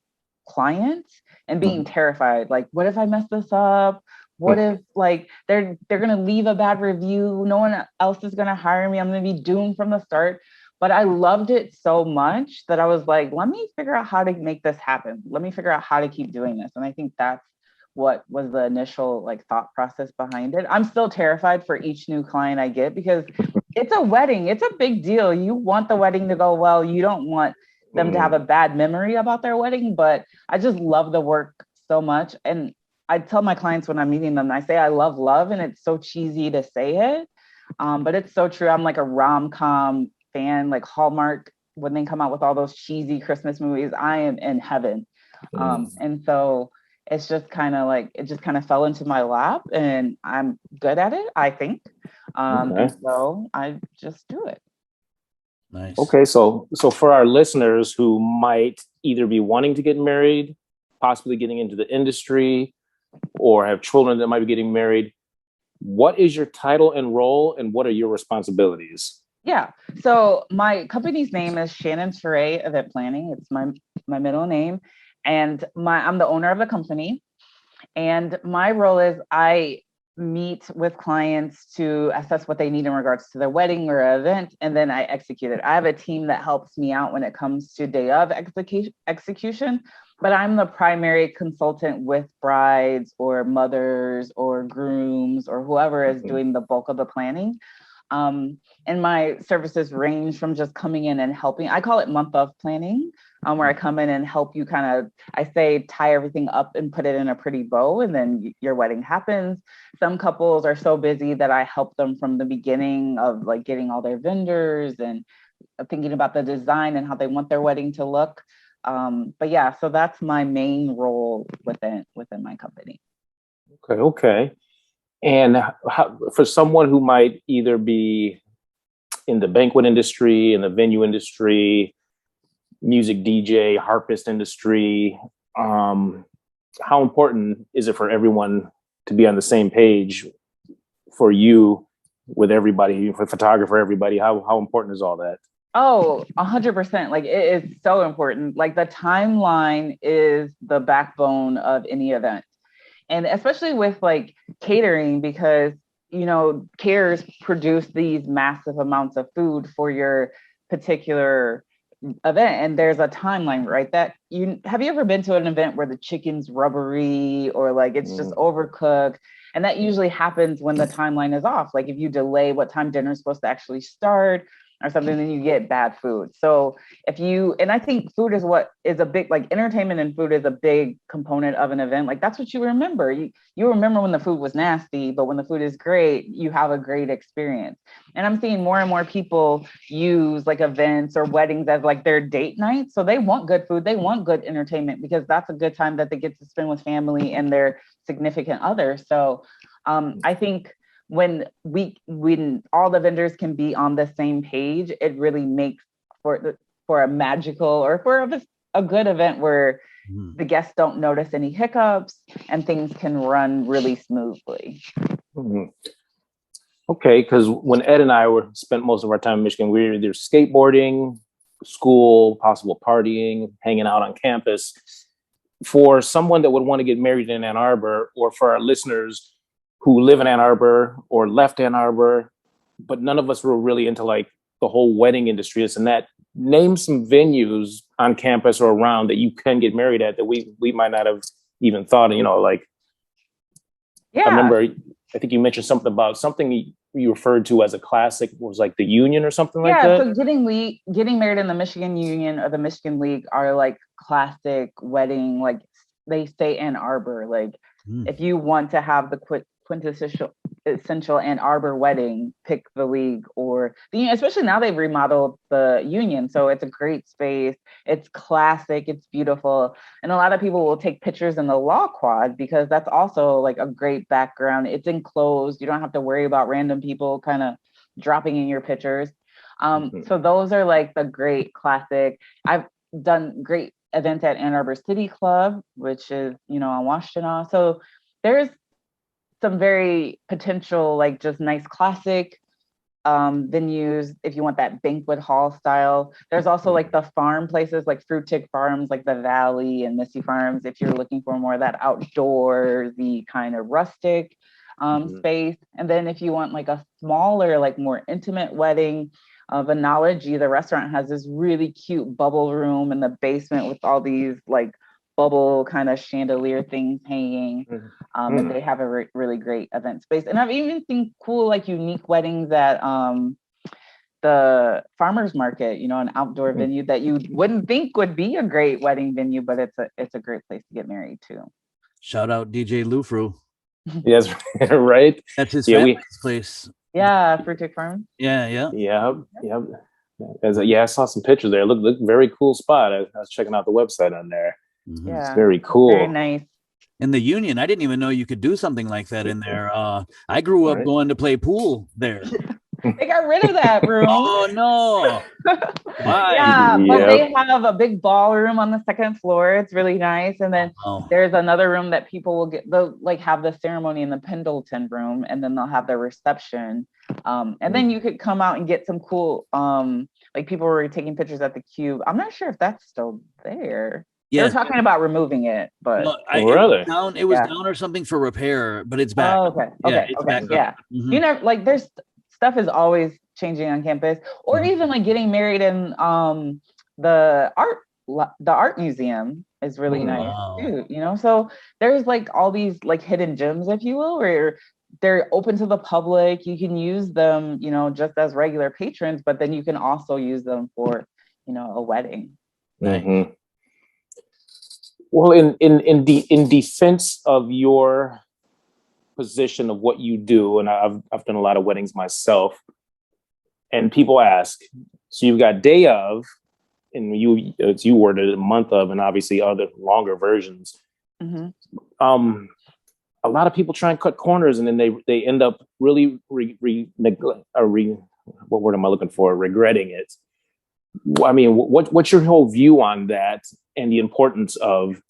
Speaker 3: client and being terrified. Like, what if I mess this up? What if like they're going to leave a bad review? No one else is going to hire me. I'm going to be doomed from the start. But I loved it so much that I was like, let me figure out how to make this happen. Let me figure out how to keep doing this. And I think that's what was the initial like thought process behind it. I'm still terrified for each new client I get because it's a wedding. It's a big deal. You want the wedding to go well. You don't want them to have a bad memory about their wedding, but I just love the work so much. And I tell my clients when I'm meeting them, I say I love love, and it's so cheesy to say it, but it's so true. I'm like a rom-com fan, like Hallmark, when they come out with all those cheesy Christmas movies, I am in heaven. And so it's just kind of like, it just kind of fell into my lap, and I'm good at it, I think. And so I just do it.
Speaker 2: Nice.
Speaker 1: Okay, so for our listeners who might either be wanting to get married, possibly getting into the industry, or have children that might be getting married, what is your title and role, and what are your responsibilities?
Speaker 3: Yeah, so my company's name is Shannons Role Event Planning. It's my middle name, and I'm the owner of the company. And my role is I meet with clients to assess what they need in regards to their wedding or event, and then I execute it. I have a team that helps me out when it comes to day of execution, but I'm the primary consultant with brides or mothers or grooms or whoever is doing the bulk of the planning. And my services range from just coming in and helping. I call it month of planning, where I come in and help you I say, tie everything up and put it in a pretty bow, and then your wedding happens. Some couples are so busy that I help them from the beginning of like getting all their vendors and thinking about the design and how they want their wedding to look. But yeah, so that's my main role within my company.
Speaker 1: Okay. And for someone who might either be in the banquet industry, in the venue industry, music DJ, harpist industry, how important is it for everyone to be on the same page for you with everybody, for photographer, everybody? How important is all that?
Speaker 3: Oh, 100%. Like, it is so important. Like, the timeline is the backbone of any event. And especially with like catering, because, caterers produce these massive amounts of food for your particular event. And there's a timeline, right? Have you ever been to an event where the chicken's rubbery or like it's just overcooked? And that usually happens when the timeline is off. Like if you delay what time dinner is supposed to actually start or something, then you get bad food. So and I think food is what is a big, like entertainment and food is a big component of an event. Like that's what you remember. You remember when the food was nasty, but when the food is great, you have a great experience. And I'm seeing more and more people use like events or weddings as like their date night. So they want good food. They want good entertainment because that's a good time that they get to spend with family and their significant other. So I think when all the vendors can be on the same page, it really makes for a magical or for a good event where the guests don't notice any hiccups and things can run really smoothly.
Speaker 1: Okay, because when Ed and I spent most of our time in Michigan, we were either skateboarding, school, possible partying, hanging out on campus. For someone that would want to get married in Ann Arbor, or for our listeners who live in Ann Arbor or left Ann Arbor, but none of us were really into like the whole wedding industry, this and that, name some venues on campus or around that you can get married at that we might not have even thought of, like. Yeah. I remember, I think you mentioned something about something you referred to as a classic was like the Union or something like that.
Speaker 3: Yeah, so getting married in the Michigan Union or the Michigan League are like classic wedding, like they say Ann Arbor. Like if you want to have the quintessential Ann Arbor wedding, pick the League or the Union. Especially now they've remodeled the Union, so it's a great space. It's classic, it's beautiful, and a lot of people will take pictures in the law quad because that's also like a great background. It's enclosed. You don't have to worry about random people kind of dropping in your pictures. So those are like the great classic. I've done great events at Ann Arbor City Club, which is on Washtenaw. So there's some very potential, like just nice classic venues if you want that banquet hall style. There's also like the farm places like Fruit Tick Farms, like the Valley and Missy Farms, if you're looking for more of that outdoorsy kind of rustic space. And then if you want like a smaller, like more intimate wedding, Venology, the restaurant, has this really cute bubble room in the basement with all these like bubble kind of chandelier things hanging. And they have a really great event space. And I've even seen cool, like unique weddings at the farmers market, you know, an outdoor venue that you wouldn't think would be a great wedding venue, but it's a great place to get married too.
Speaker 2: Shout out DJ Lufru.
Speaker 1: Yes, right.
Speaker 2: That's his family's place.
Speaker 3: Yeah, Fruitic Farm.
Speaker 2: Yeah.
Speaker 1: I saw some pictures there. Look very cool spot. I was checking out the website on there.
Speaker 3: Yeah,
Speaker 1: it's very cool.
Speaker 3: Very nice.
Speaker 2: In the Union, I didn't even know you could do something like that in there. I grew up going to play pool there.
Speaker 3: They got rid of that room.
Speaker 2: Oh no! Why?
Speaker 3: Yeah, but they have a big ballroom on the second floor. It's really nice. And then there's another room that people will they'll like have the ceremony in the Pendleton room, and then they'll have their reception. And then you could come out and get some cool like people were taking pictures at the Cube. I'm not sure if that's still there. Yeah, they're talking about removing it, but
Speaker 2: it was down or something for repair, but it's back.
Speaker 3: Oh, okay. Yeah. You know, like there's stuff is always changing on campus, or even like getting married in the art museum is really nice too, you know. So there's like all these like hidden gems, if you will, where they're open to the public. You can use them, you know, just as regular patrons, but then you can also use them for, you know, a wedding.
Speaker 1: Mm-hmm. Well, in defense of your position of what you do, and I've done a lot of weddings myself, and people ask, so you've got day of, and you worded it month of, and obviously other longer versions. A lot of people try and cut corners, and then they end up really regretting it. I mean, what's your whole view on that and the importance of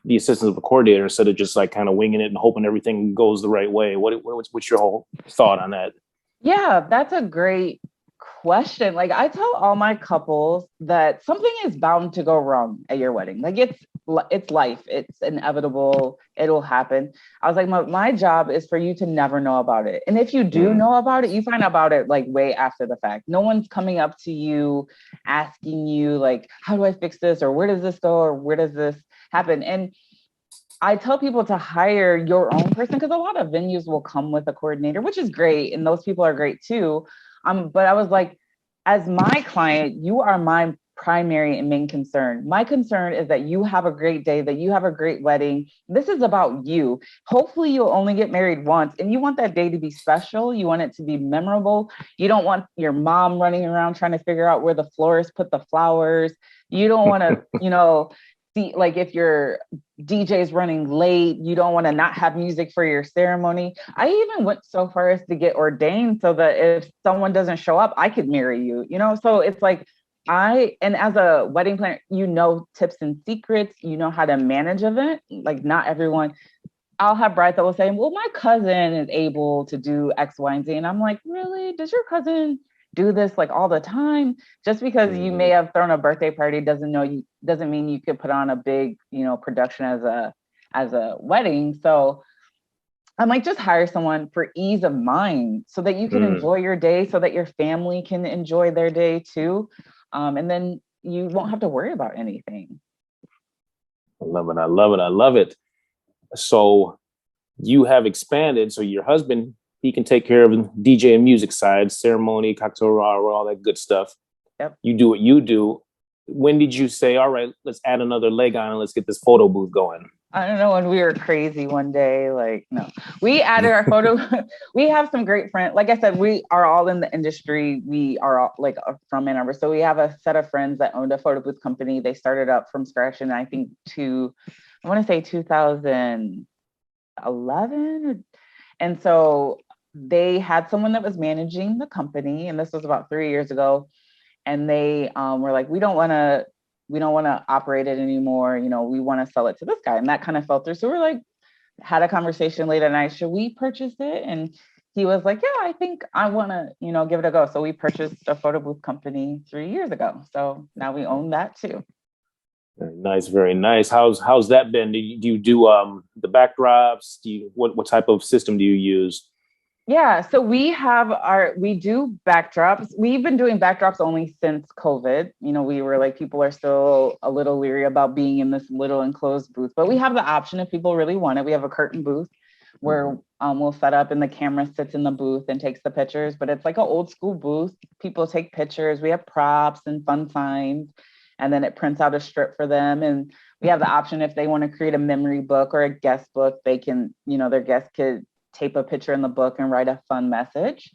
Speaker 1: the assistance of a coordinator instead of just like kind of winging it and hoping everything goes the right way? What's your whole thought on that? Yeah,
Speaker 3: that's a great question. Like I tell all my couples that something is bound to go wrong at your wedding. Like it's life. It's inevitable. It'll happen. I was like, my job is for you to never know about it. And if you do know about it, you find out about it like way after the fact. No one's coming up to you asking you like, how do I fix this? Or where does this go? Or where does this happen? And I tell people to hire your own person, because a lot of venues will come with a coordinator, which is great. And those people are great too. But I was like, as my client, you are my primary and main concern. My concern is that you have a great day, that you have a great wedding. This is about you. Hopefully you'll only get married once, and you want that day to be special. You want it to be memorable. You don't want your mom running around trying to figure out where the florist put the flowers. You don't want to, you know, see, like if your DJ's running late, you don't want to not have music for your ceremony. I even went so far as to get ordained so that if someone doesn't show up, I could marry you, you know? So it's like, and as a wedding planner, you know, tips and secrets, you know how to manage event. Like not everyone, I'll have brides that will say, well, my cousin is able to do X, Y, and Z. And I'm like, really? Does your cousin do this like all the time? Just because you may have thrown a birthday party doesn't mean you could put on a big, you know, production as a wedding. So I'm like, just hire someone for ease of mind so that you can enjoy your day, so that your family can enjoy their day too. And then you won't have to worry about anything.
Speaker 1: I love it. So you have expanded. So your husband, he can take care of the DJ and music side, ceremony, cocktail hour, all that good stuff.
Speaker 3: Yep.
Speaker 1: You do what you do. When did you say, all right, let's add another leg on and let's get this photo booth going?
Speaker 3: I don't know, when we were crazy one day, like, no, we added our photo. We have some great friends. Like I said, we are all in the industry. We are all like from Ann Arbor. So we have a set of friends that owned a photo booth company. They started up from scratch in, I think, I want to say 2011. And so they had someone that was managing the company. And this was about 3 years ago. And they were like, we don't want to operate it anymore. You know, we want to sell it to this guy. And that kind of fell through. So we're like, had a conversation late at night. Should we purchase it? And he was like, yeah, I think I want to, you know, give it a go. So we purchased a photo booth company 3 years ago. So now we own that too.
Speaker 1: Very nice. Very nice. How's that been? Do you do the backdrops? What type of system do you use?
Speaker 3: Yeah, so we do backdrops. We've been doing backdrops only since COVID. We were like, people are still a little leery about being in this little enclosed booth, but we have the option if people really want it. We have a curtain booth where we'll set up and the camera sits in the booth and takes the pictures, but it's like an old school booth. People take pictures. We have props and fun signs, and then it prints out a strip for them. And we have the option if they want to create a memory book or a guest book, they can, their guest could tape a picture in the book and write a fun message.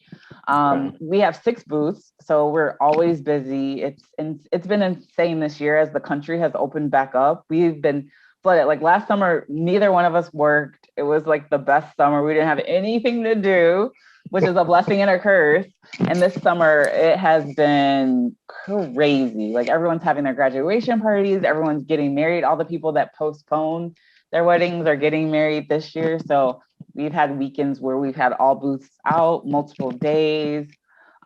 Speaker 3: We have 6 booths, so we're always busy. It's been insane this year as the country has opened back up. We've been flooded. Like last summer, neither one of us worked. It was like the best summer. We didn't have anything to do, which is a blessing and a curse. And this summer, it has been crazy. Like everyone's having their graduation parties, everyone's getting married. All the people that postponed their weddings are getting married this year. So we've had weekends where we've had all booths out, multiple days.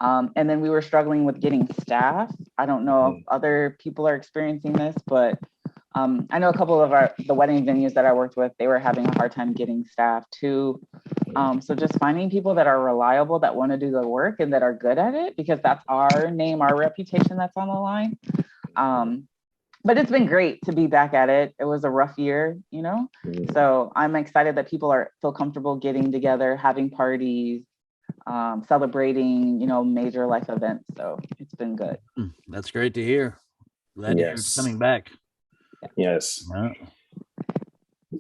Speaker 3: And then we were struggling with getting staff. I don't know if other people are experiencing this, but I know a couple of the wedding venues that I worked with, they were having a hard time getting staff too. So just finding people that are reliable, that want to do the work and that are good at it, because that's our name, our reputation that's on the line. But it's been great to be back at it. It was a rough year, So I'm excited that people feel comfortable getting together, having parties, celebrating, major life events. So it's been good.
Speaker 2: That's great to hear. Glad to hear it's coming back.
Speaker 1: Yes. Yeah.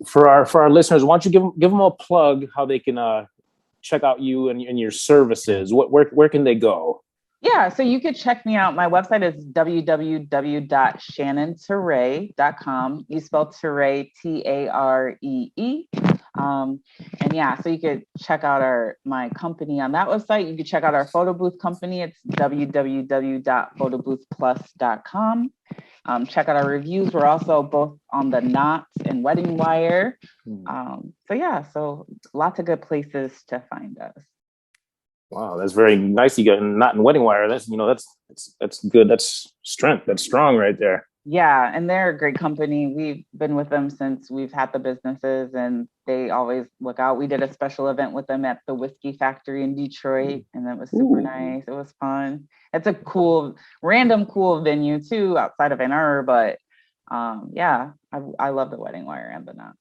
Speaker 1: For our listeners, why don't you give them a plug how they can check out you and your services? Where can they go?
Speaker 3: Yeah, so you could check me out. My website is www.shannontaree.com. You spell Taree, Taree. And yeah, so you could check out my company on that website. You could check out our photo booth company. It's www.photoboothplus.com. Check out our reviews. We're also both on the Knots and Wedding Wire. So lots of good places to find us.
Speaker 1: Wow, that's very nice. You got Not in Wedding Wire. That's good. That's strength. That's strong right there.
Speaker 3: Yeah, and they're a great company. We've been with them since we've had the businesses, and they always look out. We did a special event with them at the Whiskey Factory in Detroit, and that was super nice. It was fun. It's a cool venue too, outside of Ann Arbor. But I love the Wedding Wire and the Knot.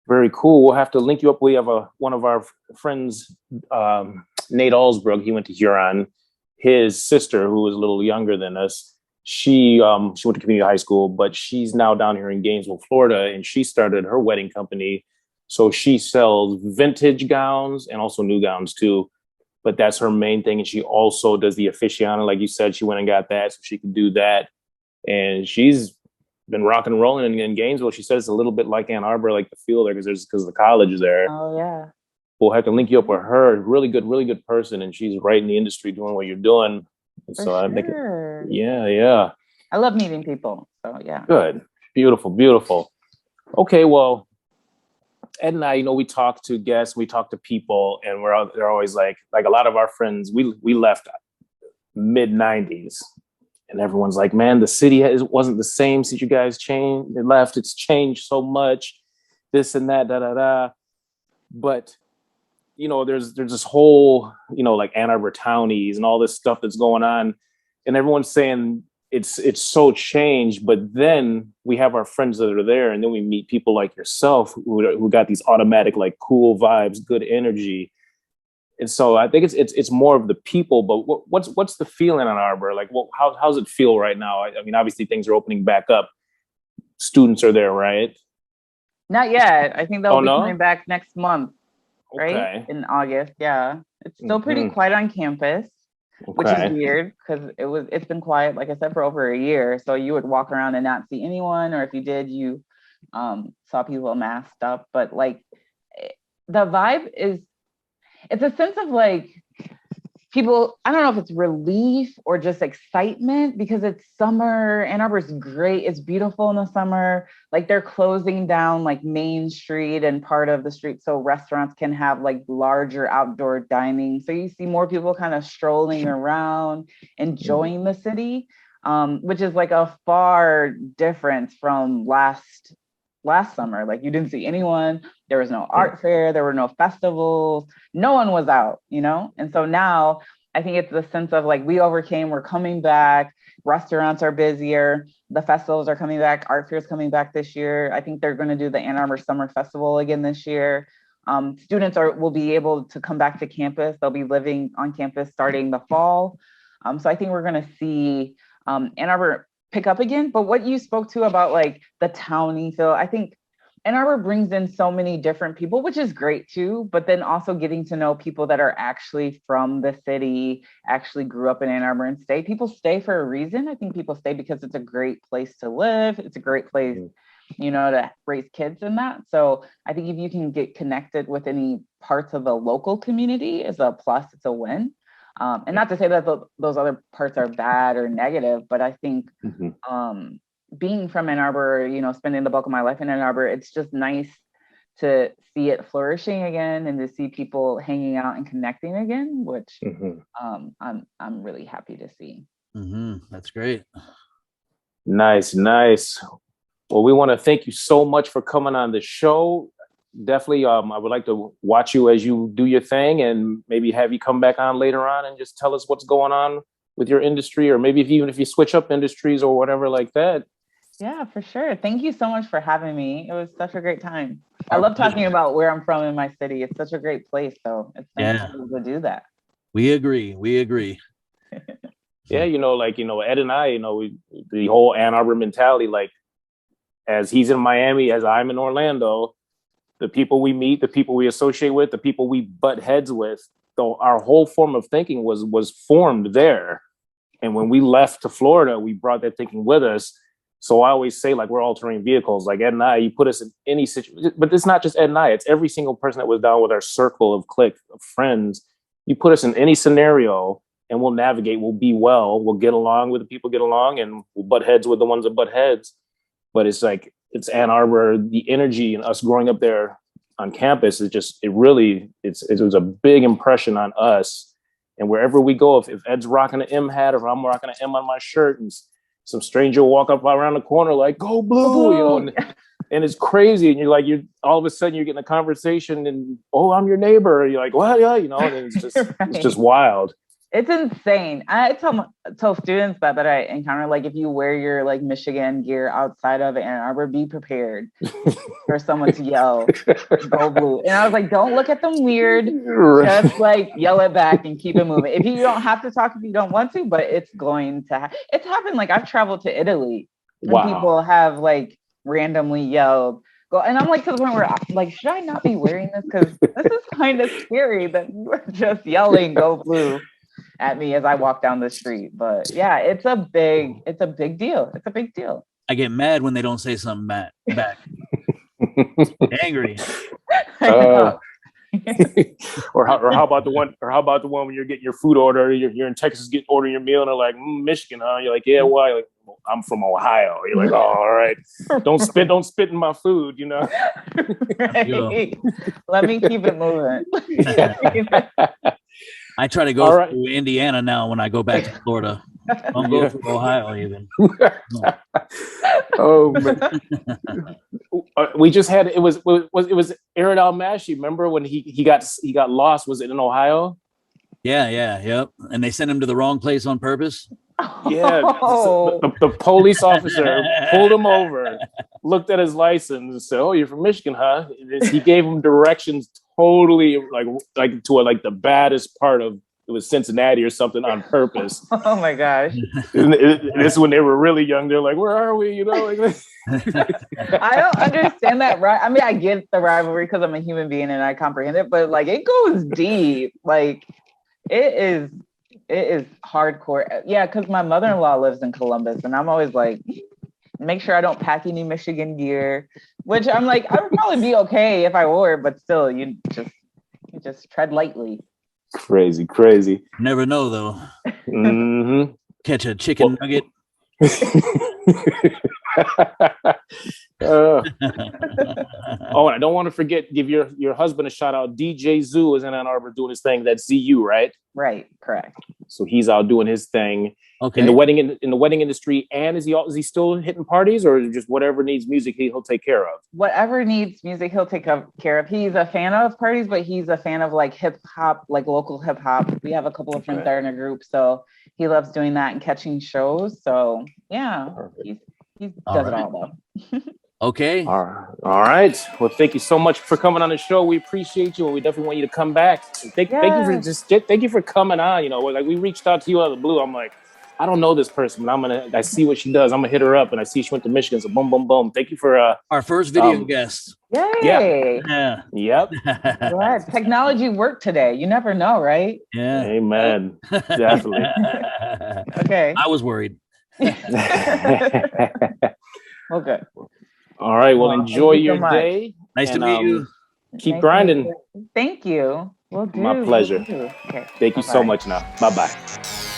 Speaker 1: Very cool. We'll have to link you up. We have one of our friends, Nate Allsbrook. He went to Huron. His sister, who was a little younger than us, she went to community high school, but she's now down here in Gainesville, Florida, and she started her wedding company. So she sells vintage gowns and also new gowns too. But that's her main thing. And she also does the aficionado. Like you said, she went and got that so she could do that. And she's been rocking and rolling in Gainesville. She says it's a little bit like Ann Arbor, like the feel there, because the college is there.
Speaker 3: Oh yeah.
Speaker 1: We'll have to link you up with her. Really good person, and she's right in the industry doing what you're doing. So I make it. Yeah.
Speaker 3: I love meeting people. So yeah.
Speaker 1: Good. Beautiful. Okay, well, Ed and I, we talk to guests, we talk to people, and they're always like a lot of our friends. We left mid-90s. And everyone's like, man, the city wasn't the same since you guys left. It's changed so much, this and that, But, there's this whole, like Ann Arbor townies and all this stuff that's going on. And everyone's saying it's so changed. But then we have our friends that are there. And then we meet people like yourself who got these automatic, like cool vibes, good energy. And so I think it's more of the people, but what's the feeling on Arbor? Like, how's it feel right now? I mean, obviously things are opening back up. Students are there, right?
Speaker 3: Not yet. I think they'll be coming back next month, right?
Speaker 1: Okay.
Speaker 3: In August. Yeah, it's still pretty quiet on campus, which is weird because it's been quiet, like I said, for over a year. So you would walk around and not see anyone, or if you did, you saw people masked up. But like the vibe is. It's a sense of like people, I don't know if it's relief or just excitement because it's summer. Ann Arbor's great. It's beautiful in the summer. Like they're closing down like Main Street and part of the street so restaurants can have like larger outdoor dining. So you see more people kind of strolling around, enjoying the city, which is like a far difference from last last summer. Like you didn't see anyone. There was no art fair. There were no festivals. No one was out, you know? And so now I think it's the sense of like, we overcame, we're coming back. Restaurants are busier. The festivals are coming back. Art fair's coming back this year. I think they're going to do the Ann Arbor Summer Festival again this year. Students will be able to come back to campus. They'll be living on campus starting the fall. So I think we're going to see Ann Arbor pick up again. But what you spoke to about like the towny feel, I think Ann Arbor brings in so many different people, which is great too, but then also getting to know people that are actually from the city, actually grew up in Ann Arbor and stay. People stay for a reason. I think people stay because it's a great place to live. It's a great place, you know, to raise kids in that. So I think if you can get connected with any parts of the local community is a plus, it's a win. And not to say that those other parts are bad or negative, but I think being from Ann Arbor, you know, spending the bulk of my life in Ann Arbor, it's just nice to see it flourishing again and to see people hanging out and connecting again, which I'm really happy to see.
Speaker 2: That's great.
Speaker 1: Nice. Well, we want to thank you so much for coming on the show. Definitely, I would like to watch you as you do your thing and maybe have you come back on later on and just tell us what's going on with your industry, or maybe even if you switch up industries or whatever like that.
Speaker 3: Yeah, for sure. Thank you so much for having me. It was such a great time. I love talking about where I'm from in my city. It's such a great place. So it's nice to be able to do that.
Speaker 2: We agree.
Speaker 1: Yeah, you know, like, you know, Ed and I, you know, the whole Ann Arbor mentality, like as he's in Miami, as I'm in Orlando, the people we meet, the people we associate with, the people we butt heads with, so our whole form of thinking was formed there. And when we left to Florida, we brought that thinking with us. So I always say, like, we're all-terrain vehicles. Like Ed and I, you put us in any situation, but it's not just Ed and I, it's every single person that was down with our circle of clique of friends. You put us in any scenario and we'll navigate, we'll be well, we'll get along with the people, get along, and we'll butt heads with the ones that butt heads. But it's like, it's Ann Arbor, the energy and us growing up there on campus is just, it was a big impression on us. And wherever we go, if Ed's rocking an M hat or I'm rocking an M on my shirt and some stranger will walk up around the corner like, go blue, you know, and it's crazy. And you're all of a sudden you're getting a conversation and, oh, I'm your neighbor. You're like, well, yeah, you know, and it's just, right. It's just wild.
Speaker 3: It's insane. I tell students that I encounter, like, if you wear your like Michigan gear outside of Ann Arbor, be prepared for someone to yell, go blue. And I was like, don't look at them weird. Just like yell it back and keep it moving. If you don't have to talk if you don't want to, but it's going to it's happened. Like I've traveled to Italy and people have like randomly yelled, go. And I'm like to the point where I'm like, should I not be wearing this? Because this is kind of scary that you are just yelling, go blue at me as I walk down the street. But yeah, it's a big deal. It's a big deal.
Speaker 2: I get mad when they don't say something back. Angry.
Speaker 1: Or how about the one when you're getting your food order, you're in Texas getting ordering your meal and they're like, Michigan, huh? You're like, yeah, why? Like, well, I'm from Ohio. You're like, oh, all right. Don't spit in my food, you know.
Speaker 3: Right. Let me keep it moving.
Speaker 2: I try to go to Indiana now when I go back to Florida. Don't go to Ohio even.
Speaker 1: Oh man. We just had it was Aaron Almashi. Remember when he got lost? Was it in Ohio?
Speaker 2: Yep. And they sent him to the wrong place on purpose.
Speaker 1: Yeah, the police officer pulled him over, looked at his license, and said, "Oh, you're from Michigan, huh?" He gave him directions totally like to the baddest part of it was Cincinnati or something on purpose.
Speaker 3: Oh my gosh!
Speaker 1: This is when they were really young. They're like, "Where are we?" You know, like this.
Speaker 3: I don't understand that. Right? I mean, I get the rivalry because I'm a human being and I comprehend it, but like it goes deep. Like it is hardcore. Yeah, because my mother-in-law lives in Columbus, and I'm always like, make sure I don't pack any Michigan gear, which I'm like, I would probably be okay if I wore it, but still, you just tread lightly.
Speaker 1: Crazy.
Speaker 2: Never know though.
Speaker 1: Mm-hmm.
Speaker 2: Catch a chicken nugget.
Speaker 1: Oh, and I don't want to forget, give your husband a shout out. DJ Zoo is in Ann Arbor doing his thing. That's ZU, right?
Speaker 3: Right, correct.
Speaker 1: So he's out doing his thing
Speaker 2: Okay.
Speaker 1: in the wedding industry. And is he still hitting parties, or just whatever needs music he'll take care of?
Speaker 3: Whatever needs music, he'll take care of. He's a fan of parties, but he's a fan of like hip hop, like local hip hop. We have a couple of friends that are in a group, so he loves doing that and catching shows. So yeah, he does it all though.
Speaker 2: Okay.
Speaker 1: All right. Well, thank you so much for coming on the show. We appreciate you, and we definitely want you to come back. Thank you for coming on. You know, like we reached out to you out of the blue. I'm like, I don't know this person, but I see what she does. I'm gonna hit her up, and I see she went to Michigan. So boom, boom, boom. Thank you for
Speaker 2: our first video guest.
Speaker 3: Yay!
Speaker 2: Yeah.
Speaker 1: Yep.
Speaker 3: Glad technology worked today. You never know, right?
Speaker 2: Yeah.
Speaker 1: Amen. Definitely.
Speaker 3: Okay.
Speaker 2: I was worried.
Speaker 3: Well, good.
Speaker 1: All right. Well, enjoy your day.
Speaker 2: Nice to meet you.
Speaker 1: Keep grinding.
Speaker 3: Thank you. Will do.
Speaker 1: My pleasure.
Speaker 3: Okay.
Speaker 1: Thank you so much now. Bye-bye.